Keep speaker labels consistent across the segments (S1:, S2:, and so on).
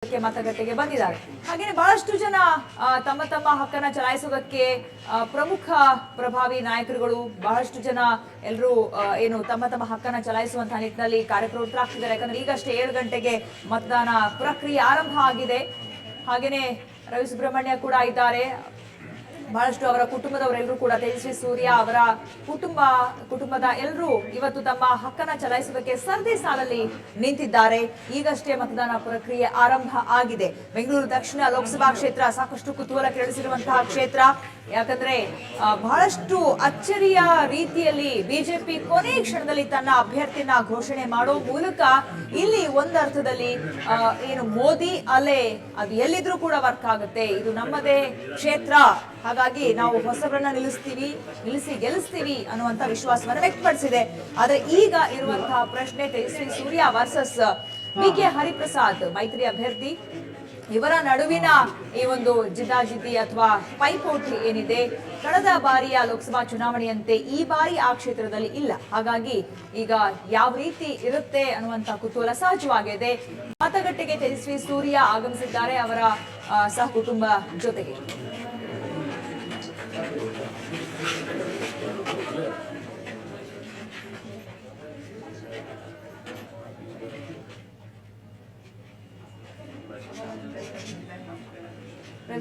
S1: ಮತಗಟ್ಟೆಗೆ ಬಂದಿದ್ದಾರೆ. ಹಾಗೇನೆ ಬಹಳಷ್ಟು ಜನ ತಮ್ಮ ತಮ್ಮ ಹಕ್ಕನ್ನ ಚಲಾಯಿಸೋದಕ್ಕೆ ಪ್ರಮುಖ ಪ್ರಭಾವಿ ನಾಯಕರುಗಳು ಬಹಳಷ್ಟು ಜನ ಎಲ್ಲರೂ ಏನು ತಮ್ಮ ತಮ್ಮ ಹಕ್ಕನ್ನ ಚಲಾಯಿಸುವಂತಹ ನಿಟ್ಟಿನಲ್ಲಿ ಕಾರ್ಯಪ್ರವೃತ್ತರಾಗ್ತಿದ್ದಾರೆ. ಯಾಕಂದ್ರೆ ಈಗಷ್ಟೇ 7 ಗಂಟೆಗೆ ಮತದಾನ ಪ್ರಕ್ರಿಯೆ ಆರಂಭ ಆಗಿದೆ. ಹಾಗೇನೆ ರವಿ ಸುಬ್ರಹ್ಮಣ್ಯ ಕೂಡ ಇದ್ದಾರೆ. ಬಹಳಷ್ಟು ಅವರ ಕುಟುಂಬದವರೆಲ್ಲರೂ ಕೂಡ ತೇಜಸ್ವಿ ಸೂರ್ಯ ಅವರ ಕುಟುಂಬದ ಎಲ್ಲರೂ ಇವತ್ತು ತಮ್ಮ ಹಕ್ಕನ್ನ ಚಲಾಯಿಸೋದಕ್ಕೆ ಸರದಿ ಸಾಲಲ್ಲಿ ನಿಂತಿದ್ದಾರೆ. ಈಗಷ್ಟೇ ಮತದಾನ ಪ್ರಕ್ರಿಯೆ ಆರಂಭ ಆಗಿದೆ. ಬೆಂಗಳೂರು ದಕ್ಷಿಣ ಲೋಕಸಭಾ ಕ್ಷೇತ್ರ ಸಾಕಷ್ಟು ಕುತೂಹಲ ಕೆರಳಿಸಿರುವಂತಹ ಕ್ಷೇತ್ರ. ಯಾಕಂದ್ರೆ ಬಹಳಷ್ಟು ಅಚ್ಚರಿಯ ರೀತಿಯಲ್ಲಿ ಬಿಜೆಪಿ ಕೊನೆ ಕ್ಷಣದಲ್ಲಿ ತನ್ನ ಅಭ್ಯರ್ಥಿಯನ್ನ ಘೋಷಣೆ ಮಾಡೋ ಮೂಲಕ ಇಲ್ಲಿ ಒಂದರ್ಥದಲ್ಲಿ ಏನು ಮೋದಿ ಅಲೆ ಅದು ಎಲ್ಲಿದ್ರೂ ಕೂಡ ವರ್ಕ್ ಆಗುತ್ತೆ. ಇದು ನಮ್ಮದೇ ಕ್ಷೇತ್ರ, ಹಾಗಾಗಿ ನಾವು ಹೊಸಬರನ್ನ ನಿಲ್ಲಿಸಿ ಗೆಲ್ಲಿಸ್ತೀವಿ ಅನ್ನುವಂತ ವಿಶ್ವಾಸವನ್ನು ವ್ಯಕ್ತಪಡಿಸಿದೆ. ಆದ್ರೆ ಈಗ ಇರುವಂತಹ ಪ್ರಶ್ನೆ ತೇಜಸ್ವಿ ಸೂರ್ಯ ವರ್ಸಸ್ ವಿ.ಕೆ. ಹರಿಪ್ರಸಾದ್ ಮೈತ್ರಿ ಅಭ್ಯರ್ಥಿ. ಇವರ ನಡುವಿನ ಈ ಒಂದು ಜಿದ್ದಾಜಿದ್ದಿ ಅಥವಾ ಪೈಪೋಟಿ ಏನಿದೆ ಕಳೆದ ಬಾರಿಯ ಲೋಕಸಭಾ ಚುನಾವಣೆಯಂತೆ ಈ ಬಾರಿ ಆ ಕ್ಷೇತ್ರದಲ್ಲಿ ಇಲ್ಲ. ಹಾಗಾಗಿ ಈಗ ಯಾವ ರೀತಿ ಇರುತ್ತೆ ಅನ್ನುವಂತ ಕುತೂಹಲ ಸಹಜವಾಗಿದೆ. ಮತಗಟ್ಟೆಗೆ ತೇಜಸ್ವಿ ಸೂರ್ಯ ಆಗಮಿಸಿದ್ದಾರೆ ಅವರ ಸಹ ಕುಟುಂಬ ಜೊತೆಗೆ.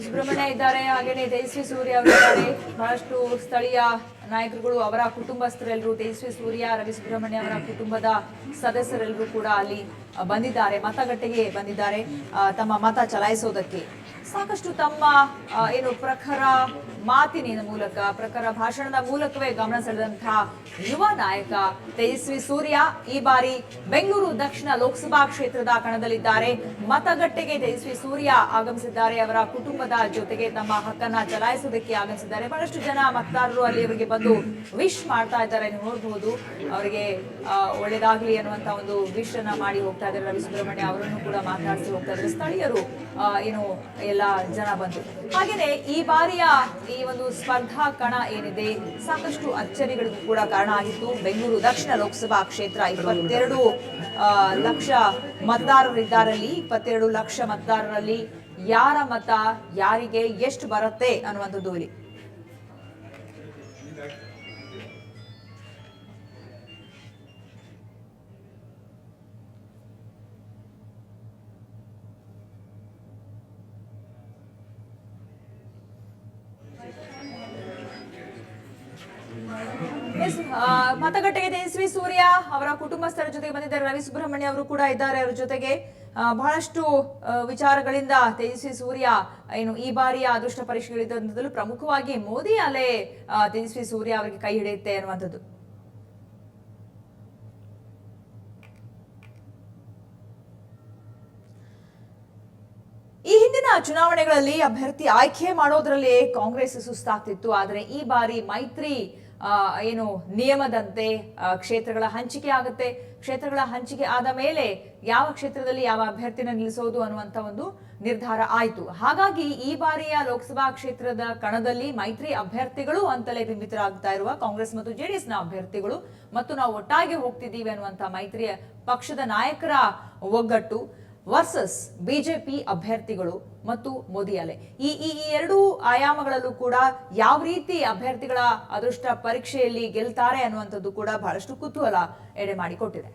S1: ಸುಬ್ರಹ್ಮಣ್ಯ ಇದ್ದಾರೆ, ಹಾಗೇನೆ ತೇಜಸ್ವಿ ಸೂರ್ಯ ಅವರಿದ್ದಾರೆ. ಬಹಳಷ್ಟು ಸ್ಥಳೀಯ ನಾಯಕರುಗಳು ಅವರ ಕುಟುಂಬಸ್ಥರೆಲ್ಲರೂ ತೇಜಸ್ವಿ ಸೂರ್ಯ ರವಿ ಸುಬ್ರಹ್ಮಣ್ಯ ಅವರ ಕುಟುಂಬದ ಸದಸ್ಯರೆಲ್ಲರೂ ಕೂಡ ಅಲ್ಲಿ ಬಂದಿದ್ದಾರೆ, ಮತಗಟ್ಟೆಗೆ ಬಂದಿದ್ದಾರೆ ತಮ್ಮ ಮತ ಚಲಾಯಿಸೋದಕ್ಕೆ. ಸಾಕಷ್ಟು ತಮ್ಮ ಏನು ಪ್ರಖರ ಮಾತಿನ ಮೂಲಕ ಪ್ರಖರ ಭಾಷಣದ ಮೂಲಕವೇ ಗಮನ ಸೆಳೆದಂತಹ ಯುವ ನಾಯಕ ತೇಜಸ್ವಿ ಸೂರ್ಯ ಈ ಬಾರಿ ಬೆಂಗಳೂರು ದಕ್ಷಿಣ ಲೋಕಸಭಾ ಕ್ಷೇತ್ರದ ಕಣದಲ್ಲಿದ್ದಾರೆ. ಮತಗಟ್ಟೆಗೆ ತೇಜಸ್ವಿ ಸೂರ್ಯ ಆಗಮಿಸಿದ್ದಾರೆ. ಅವರ ಕುಟುಂಬದ ಜೊತೆಗೆ ತಮ್ಮ ಹಕ್ಕನ್ನ ಚಲಾಯಿಸೋದಕ್ಕೆ ಆಗಮಿಸಿದ್ದಾರೆ. ಬಹಳಷ್ಟು ಜನ ಮತದಾರರು ಅಲ್ಲಿ ಅವರಿಗೆ ಬಂದು ವಿಶ್ ಮಾಡ್ತಾ ಇದ್ದಾರೆ. ನೀವು ನೋಡಬಹುದು, ಅವರಿಗೆ ಒಳ್ಳೇದಾಗ್ಲಿ ಅನ್ನುವಂತ ಒಂದು ವಿಶ್ ಅನ್ನ ಮಾಡಿ ಹೋಗ್ತಾ ಇದ್ದಾರೆ. ರವಿ ಸುಬ್ರಹ್ಮಣ್ಯ ಅವರನ್ನು ಕೂಡ ಮಾತನಾಡಿಸಿ ಹೋಗ್ತಾ ಇದ್ದಾರೆ. ಸ್ಥಳೀಯರು ಏನು ಎಲ್ಲ ಜನ ಬಂದು. ಹಾಗೇನೆ ಈ ಬಾರಿಯ ಈ ಒಂದು ಸ್ಪರ್ಧಾ ಕಣ ಏನಿದೆ ಸಾಕಷ್ಟು ಅಚ್ಚರಿಗಳಿಗೂ ಕೂಡ ಕಾರಣ ಆಗಿತ್ತು. ಬೆಂಗಳೂರು ದಕ್ಷಿಣ ಲೋಕಸಭಾ ಕ್ಷೇತ್ರ 22 ಲಕ್ಷ ಮತದಾರರಿದ್ದಾರಲ್ಲಿ 22 ಲಕ್ಷ ಮತದಾರರಲ್ಲಿ ಯಾರ ಮತ ಯಾರಿಗೆ ಎಷ್ಟು ಬರುತ್ತೆ ಅನ್ನುವಂಥದ್ದು ಇಲ್ಲಿ. ಮತಗಟ್ಟೆಗೆ ತೇಜಸ್ವಿ ಸೂರ್ಯ ಅವರ ಕುಟುಂಬಸ್ಥರ ಜೊತೆಗೆ ಬಂದಿದ್ದಾರೆ. ರವಿ ಸುಬ್ರಹ್ಮಣ್ಯ ಅವರು ಕೂಡ ಇದ್ದಾರೆ ಅವರ ಜೊತೆಗೆ. ಬಹಳಷ್ಟು ವಿಚಾರಗಳಿಂದ ತೇಜಸ್ವಿ ಸೂರ್ಯ ಏನು ಈ ಬಾರಿಯ ಅದೃಷ್ಟ ಪರೀಕ್ಷೆಗಳಿದ್ದಂಥದ್ದು ಪ್ರಮುಖವಾಗಿ ಮೋದಿ ಅಲೆ ತೇಜಸ್ವಿ ಸೂರ್ಯ ಅವರಿಗೆ ಕೈ ಹಿಡಿಯುತ್ತೆ ಅನ್ನುವಂಥದ್ದು. ಈ ಹಿಂದಿನ ಚುನಾವಣೆಗಳಲ್ಲಿ ಅಭ್ಯರ್ಥಿ ಆಯ್ಕೆ ಮಾಡೋದ್ರಲ್ಲಿ ಕಾಂಗ್ರೆಸ್ ಸುಸ್ತಾಗ್ತಿತ್ತು. ಆದರೆ ಈ ಬಾರಿ ಮೈತ್ರಿ ಏನು ನಿಯಮದಂತೆ ಕ್ಷೇತ್ರಗಳ ಹಂಚಿಕೆ ಆಗುತ್ತೆ. ಕ್ಷೇತ್ರಗಳ ಹಂಚಿಕೆ ಆದ ಮೇಲೆ ಯಾವ ಕ್ಷೇತ್ರದಲ್ಲಿ ಯಾವ ಅಭ್ಯರ್ಥಿನ ನಿಲ್ಲಿಸೋದು ಅನ್ನುವಂತ ಒಂದು ನಿರ್ಧಾರ ಆಯ್ತು. ಹಾಗಾಗಿ ಈ ಬಾರಿಯ ಲೋಕಸಭಾ ಕ್ಷೇತ್ರದ ಕಣದಲ್ಲಿ ಮೈತ್ರಿ ಅಭ್ಯರ್ಥಿಗಳು ಅಂತಲೇ ಬಿಂಬಿತರಾಗ್ತಾ ಇರುವ ಕಾಂಗ್ರೆಸ್ ಮತ್ತು ಜೆಡಿಎಸ್ ನ ಅಭ್ಯರ್ಥಿಗಳು ಮತ್ತು ನಾವು ಒಟ್ಟಾಗಿ ಹೋಗ್ತಿದ್ದೀವಿ ಅನ್ನುವಂತ ಮೈತ್ರಿ ಪಕ್ಷದ ನಾಯಕರ ಒಗ್ಗಟ್ಟು ವರ್ಸಸ್ ಬಿಜೆಪಿ ಅಭ್ಯರ್ಥಿಗಳು ಮತ್ತು ಮೋದಿ ಅಲೆ. ಈ ಎರಡೂ ಆಯಾಮಗಳಲ್ಲೂ ಕೂಡ ಯಾವ ರೀತಿ ಅಭ್ಯರ್ಥಿಗಳ ಅದೃಷ್ಟ ಪರೀಕ್ಷೆಯಲ್ಲಿ ಗೆಲ್ತಾರೆ ಅನ್ನುವಂಥದ್ದು ಕೂಡ ಬಹಳಷ್ಟು ಕುತೂಹಲ ಎಡೆ ಮಾಡಿಕೊಟ್ಟಿದೆ.